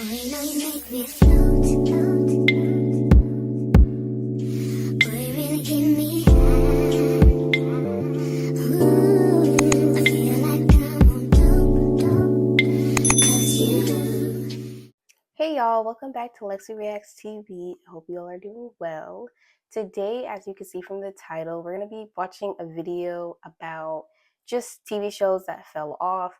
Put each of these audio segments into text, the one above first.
you know you make me float. Boy, you really give me high. Ooh, I feel like I'm on dope, 'cause you. Hey y'all, welcome back to Lexi Reacts TV. I hope you all are doing well. Today, as you can see from the title, we're going to be watching a video about just TV shows that fell off.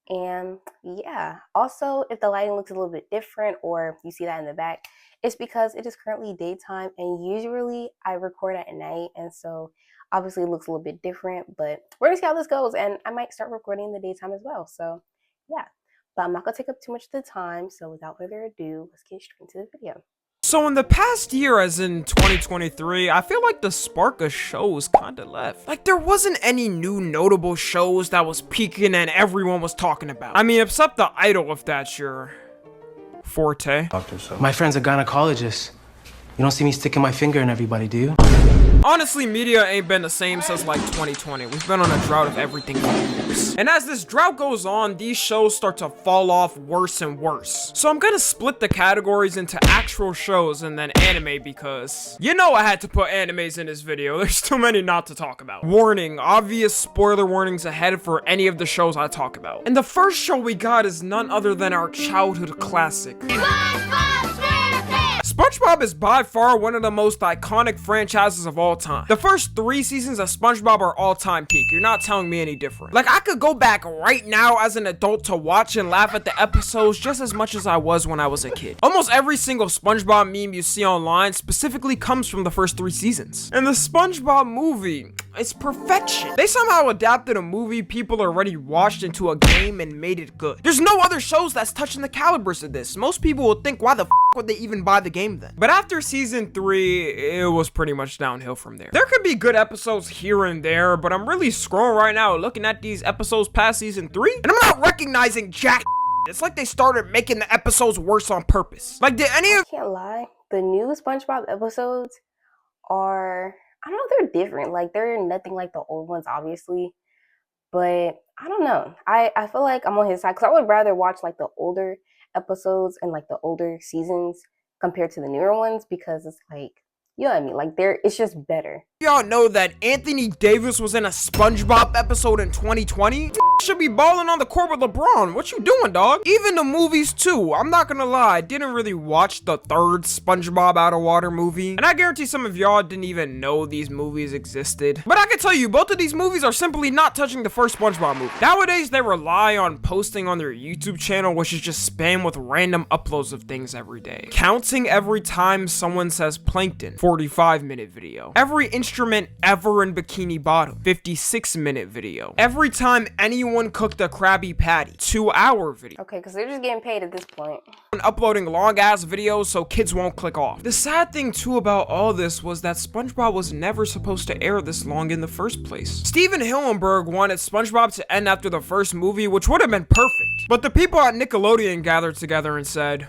And yeah, also if the lighting looks a little bit different or you see that in the back, it's because it is currently daytime and usually I record at night, and so obviously it looks a little bit different, but we're gonna see how this goes, and I might start recording in the daytime as well. So yeah, but I'm not gonna take up too much of the time, so without further ado, let's get straight into the video. So in the past year, as in 2023, I feel like the spark of shows kinda left. Like, there wasn't any new notable shows that was peaking and everyone was talking about. I mean, except The Idol, if that's your forte. My friend's a gynecologist. You don't see me sticking my finger in everybody, do you? Honestly, media ain't been the same since like 2020. We've been on a drought of everything for years. And as this drought goes on, these shows start to fall off worse and worse. So I'm gonna split the categories into actual shows and then anime, because you know I had to put animes in this video. There's too many not to talk about. Warning, obvious spoiler warnings ahead for any of the shows I talk about. And the first show we got is none other than our childhood classic. SpongeBob is by far one of the most iconic franchises of all time. The first 3 seasons of SpongeBob are all-time peak. You're not telling me any different. Like, I could go back right now as an adult to watch and laugh at the episodes just as much as I was when I was a kid. Almost every single SpongeBob meme you see online specifically comes from the first 3 seasons. And the SpongeBob movie, it's perfection. They somehow adapted a movie people already watched into a game and made it good. There's no other shows that's touching the calibers of this. Most people would think, why the f would they even buy the game then? But after season 3, it was pretty much downhill from there. There could be good episodes here and there, but I'm really scrolling right now looking at these episodes past season 3, and I'm not recognizing jack. It's like they started making the episodes worse on purpose. Like, did any of— I can't lie, the new SpongeBob episodes are, I don't know, they're different. Like, they're nothing like the old ones, obviously, but I don't know. I feel like I'm on his side, because I would rather watch like the older episodes and like the older seasons compared to the newer ones, because it's like, you know what I mean, like it's just better. Y'all know that Anthony Davis was in a SpongeBob episode in 2020? Should be balling on the court with LeBron. What you doing, dog? Even the movies too. I'm not gonna lie, I didn't really watch the 3rd SpongeBob Out of Water movie, and I guarantee some of y'all didn't even know these movies existed. But I can tell you, both of these movies are simply not touching the first SpongeBob movie. Nowadays, they rely on posting on their YouTube channel, which is just spam with random uploads of things every day. Counting every time someone says plankton, 45-minute video. Every instrument ever in Bikini Bottom, 56-minute video. Every time anyone cooked a Krabby Patty, 2-hour video. Okay, because they're just getting paid at this point. Uploading long-ass videos so kids won't click off. The sad thing too about all this was that SpongeBob was never supposed to air this long in the first place. Steven Hillenburg wanted SpongeBob to end after the first movie, which would have been perfect. But the people at Nickelodeon gathered together and said,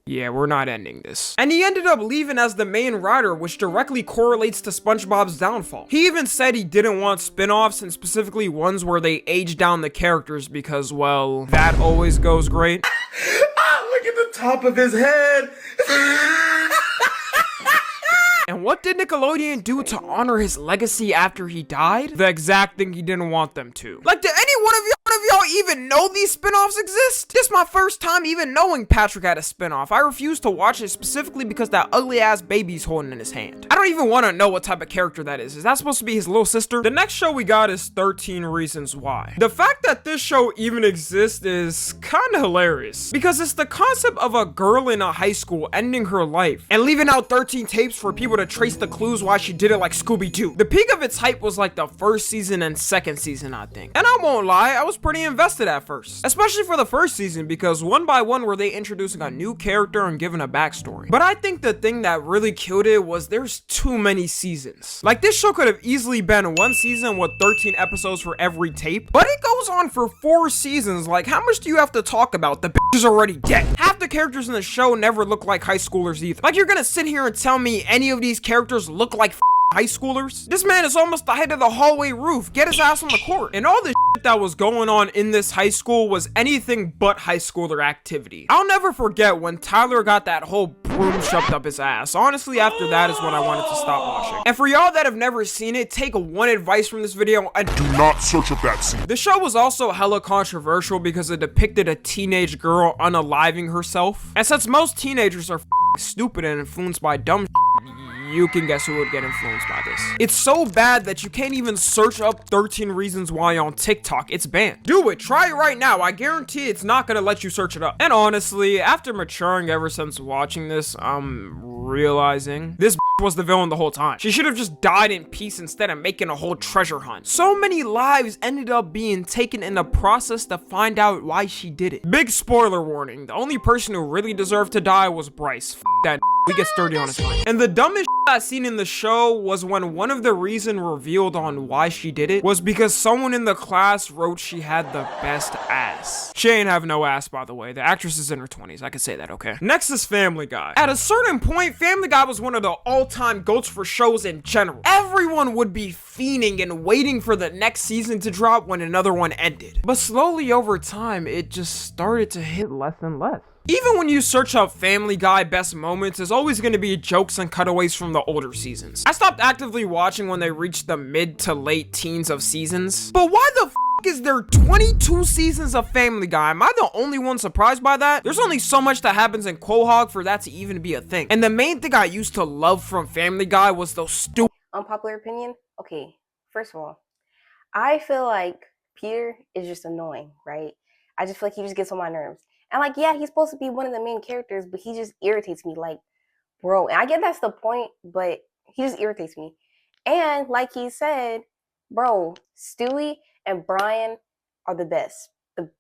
yeah, we're not ending this. And he ended up leaving as the main writer, which directly correlates to SpongeBob's downfall. He even said he didn't want spin-offs, and specifically ones where they age down the characters because, well, that always goes great. Look at the top of his head. And what did Nickelodeon do to honor his legacy after he died? The exact thing he didn't want them to. Like, did any one of y'all even know these spin-offs exist? This is my first time even knowing Patrick had a spin-off. I refuse to watch it specifically because that ugly-ass baby's holding in his hand. I don't even want to know what type of character that is. Is that supposed to be his little sister? The next show we got is 13 Reasons Why. The fact that this show even exists is kind of hilarious, because it's the concept of a girl in a high school ending her life and leaving out 13 tapes for people to trace the clues why she did it, like Scooby-Doo. The peak of its hype was like the first season and second season, I think. And I won't lie, I was pretty invested at first, especially for the first season, because one by one were they introducing a new character and giving a backstory. But I think the thing that really killed it was there's too many seasons. Like, this show could have easily been one season with 13 episodes for every tape, but it goes on for 4 seasons. Like, how much do you have to talk about? The bitch is already dead. Half the characters in the show never look like high schoolers either. Like, you're gonna sit here and tell me any of these characters look like high schoolers? This man is almost the height of the hallway roof. Get his ass on the court. And all the shit that was going on in this high school was anything but high schooler activity. I'll never forget when Tyler got that whole broom shoved up his ass. Honestly, after that is when I wanted to stop watching. And for y'all that have never seen it, take one advice from this video and Do not search up that scene. the show was also hella controversial because it depicted a teenage girl unaliving herself. And since most teenagers are stupid and influenced by dumb you can guess who would get influenced by this. It's so bad that you can't even search up 13 reasons why on TikTok. It's banned. Do it. Try it right now. I guarantee it's not gonna let you search it up. And honestly, after maturing ever since watching this, I'm realizing this was the villain the whole time. She should have just died in peace instead of making a whole treasure hunt. So many lives ended up being taken in the process to find out why she did it. Big spoiler warning. The only person who really deserved to die was Bryce. That we get sturdy on his brain. And the dumbest I seen in the show was when one of the reason revealed on why she did it was because someone in the class wrote she had the best ass. She ain't have no ass, by the way. The actress is in her 20s. I can say that, okay? Next is Family Guy. At a certain point, Family Guy was one of the all-time goats for shows in general. Everyone would be fiending and waiting for the next season to drop when another one ended. But slowly over time, it just started to hit less and less. Even when you search up Family Guy best moments, there's always going to be jokes and cutaways from the older seasons. I stopped actively watching when they reached the mid to late teens of seasons. But why the is there 22 seasons of Family Guy? Am I the only one surprised by that? There's only so much that happens in Quahog for that to even be a thing. And the main thing I used to love from Family Guy was those stupid Unpopular opinion? Okay, first of all, I feel like Peter is just annoying, right? I just feel like he just gets on my nerves. And like, yeah, he's supposed to be one of the main characters, but he just irritates me. Like, bro, and I get that's the point, but he just irritates me. And like he said, bro, Stewie and Brian are the best.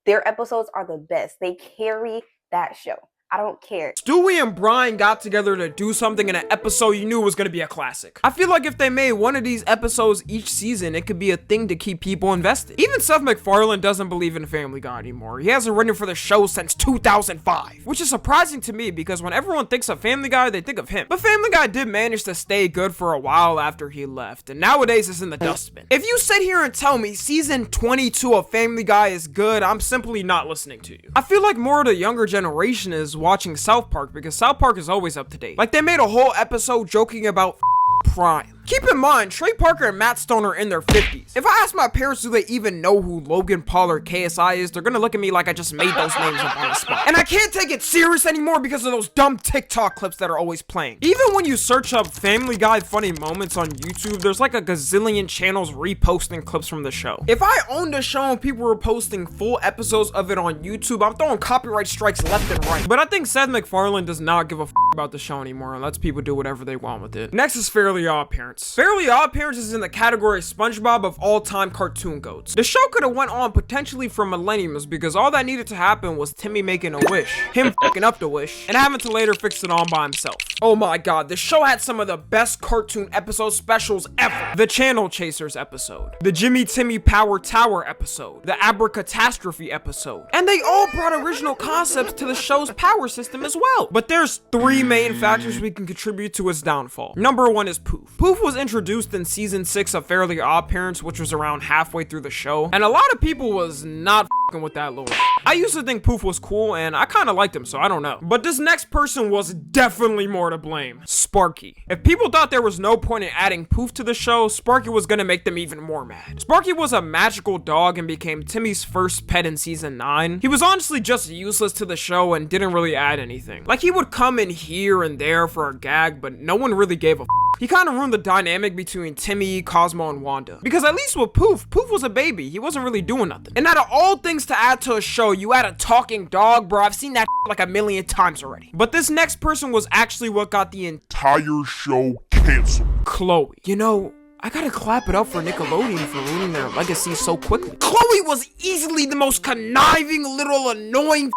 Their episodes are the best. They carry that show. I don't care. Stewie and Brian got together to do something in an episode you knew was gonna be a classic. I feel like if they made one of these episodes each season, it could be a thing to keep people invested. Even Seth MacFarlane doesn't believe in Family Guy anymore. He hasn't written for the show since 2005, which is surprising to me because when everyone thinks of Family Guy, they think of him. But Family Guy did manage to stay good for a while after he left, and nowadays it's in the dustbin. If you sit here and tell me season 22 of Family Guy is good, I'm simply not listening to you. I feel like more of the younger generation is watching South Park because South Park is always up to date. Like they made a whole episode joking about Prime. Keep in mind, Trey Parker and Matt Stone are in their 50s. If I ask my parents do they even know who Logan Paul or KSI is, they're gonna look at me like I just made those names up on the spot. And I can't take it serious anymore because of those dumb TikTok clips that are always playing. Even when you search up Family Guy funny moments on YouTube, there's like a gazillion channels reposting clips from the show. If I owned a show and people were posting full episodes of it on YouTube, I'm throwing copyright strikes left and right. But I think Seth MacFarlane does not give a about the show anymore and lets people do whatever they want with it. Next is Fairly Odd Parents. Fairly Odd Parents is in the category SpongeBob of all-time cartoon goats. The show could have went on potentially for millenniums because all that needed to happen was Timmy making a wish, him fucking up the wish, and having to later fix it on by himself. Oh my god, the show had some of the best cartoon episode specials ever. The Channel Chasers episode, the Jimmy Timmy Power Tower episode, the Abracatastrophe episode, and they all brought original concepts to the show's power system as well. But there's three main factors we can contribute to its downfall. Number one is Poof. Poof was introduced in season 6 of Fairly Odd Parents, which was around halfway through the show, and a lot of people was not f***ing with that little. I used to think Poof was cool, and I kind of liked him, so I don't know. But this next person was definitely more to blame. Sparky. If people thought there was no point in adding Poof to the show, Sparky was gonna make them even more mad. Sparky was a magical dog and became Timmy's first pet in season 9. He was honestly just useless to the show and didn't really add anything. Like, he would come in here and there for a gag, but no one really gave a f***. He kind of ruined the dynamic between Timmy, Cosmo, and Wanda. Because at least with Poof, Poof was a baby. He wasn't really doing nothing. And out of all things to add to a show, you add a talking dog, bro. I've seen that like a million times already. But this next person was actually what got the entire show canceled. Chloe. You know, I gotta clap it up for Nickelodeon for ruining their legacy so quickly. Chloe was easily the most conniving little annoying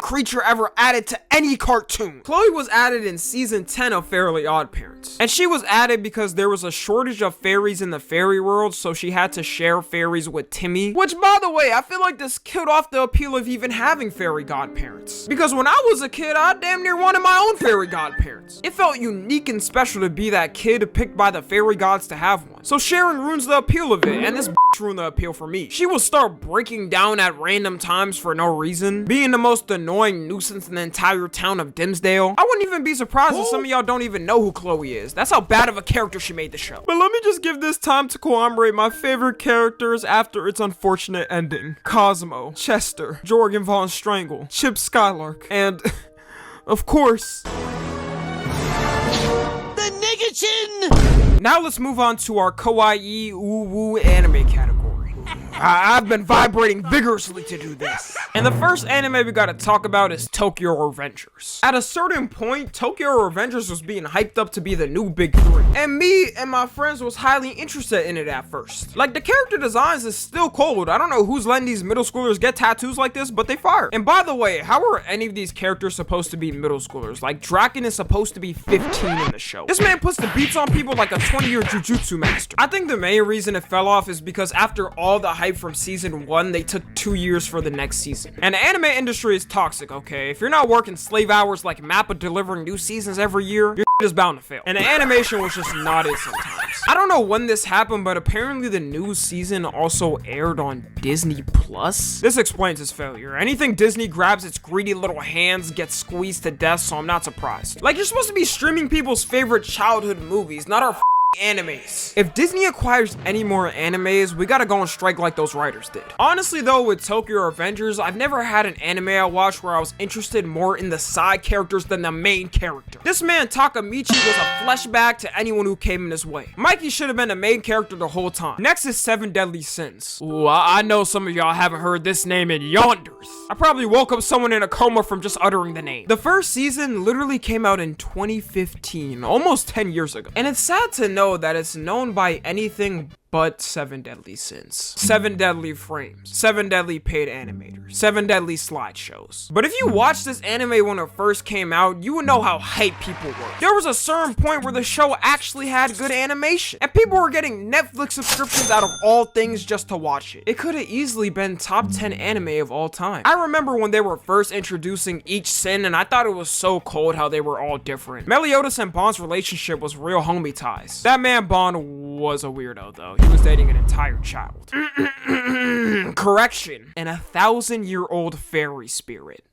creature ever added to any cartoon. Chloe was added in season 10 of Fairly Odd Parents. And she was added because there was a shortage of fairies in the fairy world, so she had to share fairies with Timmy. Which, by the way, I feel like this killed off the appeal of even having fairy godparents. Because when I was a kid, I damn near wanted my own fairy godparents. It felt unique and special to be that kid picked by the fairy gods to have one. So sharing ruins the appeal of it, and this ruined the appeal for me. She would start breaking down at random times for no reason, being the most annoying nuisance in the entire town of Dimsdale. I wouldn't even be surprised if some of y'all don't even know who Chloe is. That's how bad of a character she made the show. But let me just give this time to commemorate my favorite characters after its unfortunate ending. Cosmo, Chester, Jorgen von Strangle, Chip Skylark, and of course, the nigga chin! Now let's move on to our kawaii woo anime category. I've been vibrating vigorously to do this. And the first anime we gotta talk about is Tokyo Revengers. At a certain point, Tokyo Revengers was being hyped up to be the new big three. And me and my friends was highly interested in it at first. Like, the character designs is still cold. I don't know who's letting these middle schoolers get tattoos like this, but they fire. And by the way, how are any of these characters supposed to be middle schoolers? Like, Draken is supposed to be 15 in the show. This man puts the beats on people like a 20-year jujutsu master. I think the main reason it fell off is because after all the hype from season 1, they took 2 years for the next season. And the anime industry is toxic, okay? If you're not working slave hours like Mappa delivering new seasons every year, your is bound to fail. And the animation was just not it sometimes. I don't know when this happened, but apparently the new season also aired on Disney Plus. This explains its failure. Anything Disney grabs its greedy little hands gets squeezed to death, so I'm not surprised. Like, you're supposed to be streaming people's favorite childhood movies, not our animes. If Disney acquires any more animes, we gotta go on strike like those writers did. Honestly though, with Tokyo Revengers, I've never had an anime I watched where I was interested more in the side characters than the main character. This man Takamichi was a flashback to anyone who came in his way. Mikey should have been the main character the whole time. Next is Seven Deadly Sins. Ooh, I know some of y'all haven't heard this name in yonders. I probably woke up someone in a coma from just uttering the name. The first season literally came out in 2015, almost 10 years ago. And it's sad to know that it's known by anything but 7 Deadly Sins, 7 Deadly Frames, 7 Deadly Paid Animators, 7 Deadly Slideshows. But if you watched this anime when it first came out, you would know how hyped people were. There was a certain point where the show actually had good animation, and people were getting Netflix subscriptions out of all things just to watch it. It could have easily been top 10 anime of all time. I remember when they were first introducing each sin, and I thought it was so cold how they were all different. Meliodas and Bond's relationship was real homie ties. That man Bond was a weirdo though. He was dating an entire child. Correction, an 1,000-year-old fairy spirit.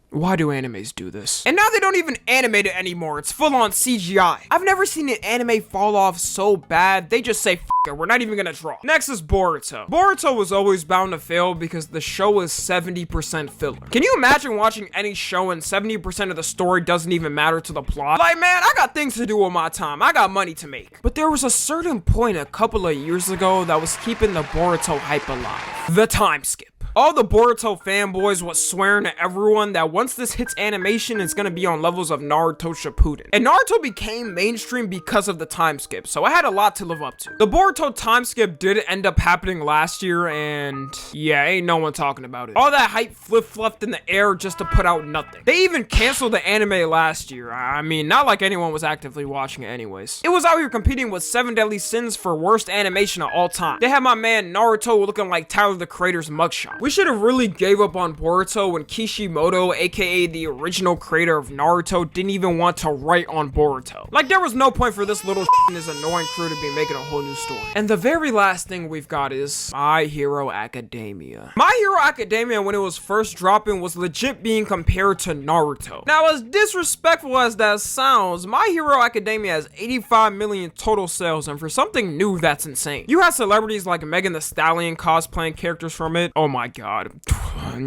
Why do animes do this? And now they don't even animate it anymore. It's full on CGI. I've never seen an anime fall off so bad, they just say, F it, we're not even gonna draw. Next is Boruto. Boruto was always bound to fail because the show is 70% filler. Can you imagine watching any show and 70% of the story doesn't even matter to the plot? Like, man, I got things to do with my time. I got money to make. But there was a certain point a couple of years ago that was keeping the Boruto hype alive. The time skip. All the Boruto fanboys was swearing to everyone that once this hits animation, it's gonna be on levels of Naruto Shippuden. And Naruto became mainstream because of the time skip, so I had a lot to live up to. The Boruto time skip did end up happening last year, and yeah, ain't no one talking about it. All that hype flip-flopped in the air just to put out nothing. They even canceled the anime last year. I mean, not like anyone was actively watching it anyways. It was out here competing with 7 Deadly Sins for worst animation of all time. They had my man Naruto looking like Tyler the Creator's mugshot. We should have really gave up on Boruto when Kishimoto, aka the original creator of Naruto, didn't even want to write on Boruto. Like, there was no point for this little and his annoying crew to be making a whole new story. And the very last thing we've got is My Hero Academia. My Hero Academia, when it was first dropping, was legit being compared to Naruto. Now, as disrespectful as that sounds, My Hero Academia has 85 million total sales, and for something new, that's insane. You have celebrities like Megan Thee Stallion cosplaying characters from it. Oh my god.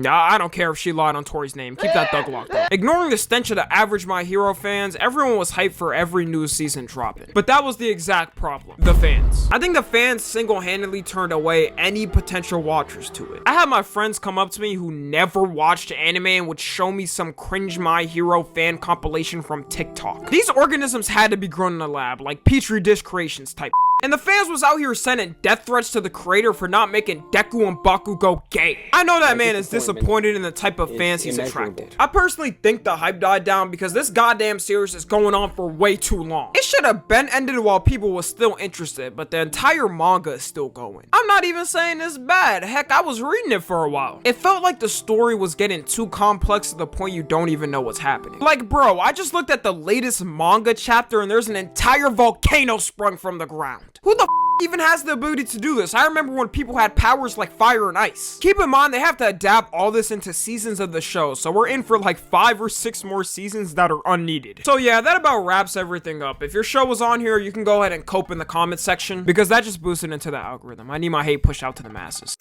I don't care if she lied on Tori's name. Keep that thug locked up. Ignoring the stench of the average My Hero fans, everyone was hyped for every new season dropping. But that was the exact problem. The fans. I think the fans single-handedly turned away any potential watchers to it. I had my friends come up to me who never watched anime and would show me some cringe My Hero fan compilation from TikTok. These organisms had to be grown in a lab, like Petri dish creations type. And the fans was out here sending death threats to the creator for not making Deku and Bakugo gay. I know that man is disappointed in the type of fans he's attracted. I personally think the hype died down because this goddamn series is going on for way too long. It should have been ended while people was still interested, but the entire manga is still going. I'm not even saying it's bad. Heck, I was reading it for a while. It felt like the story was getting too complex to the point you don't even know what's happening. Like, bro, I just looked at the latest manga chapter and there's an entire volcano sprung from the ground. Who the even has the ability to do this? I remember when people had powers like fire and ice. Keep in mind, they have to adapt all this into seasons of the show, so we're in for like 5 or 6 more seasons that are unneeded. So yeah, that about wraps everything up. If your show was on here, you can go ahead and cope in the comment section, because that just boosted into the algorithm. I need my hate pushed out to the masses.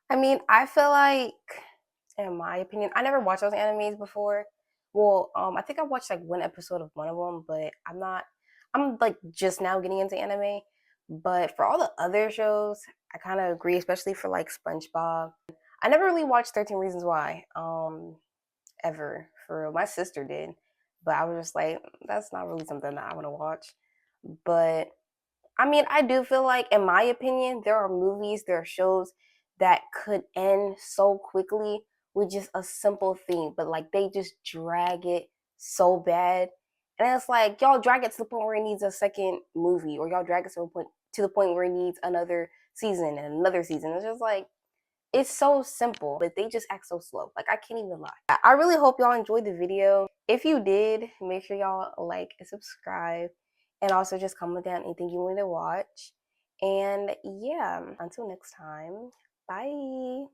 I mean, I feel like, in my opinion, I never watched those animes before. Well, I think I watched like one episode of one of them, but I'm like just now getting into anime. But for all the other shows, I kind of agree, especially for like SpongeBob. I never really watched 13 Reasons Why, ever. For real. My sister did, but I was just like, that's not really something that I want to watch. But I mean, I do feel like, in my opinion, there are movies, there are shows that could end so quickly with just a simple thing, but like they just drag it so bad. And it's like, y'all drag it to the point where it needs a second movie, or y'all drag it to the point where it needs another season and another season. It's just like, it's so simple, but they just act so slow. Like, I can't even lie. I really hope y'all enjoyed the video. If you did, make sure y'all like and subscribe, and also just comment down anything you want me to watch. And yeah, until next time, bye.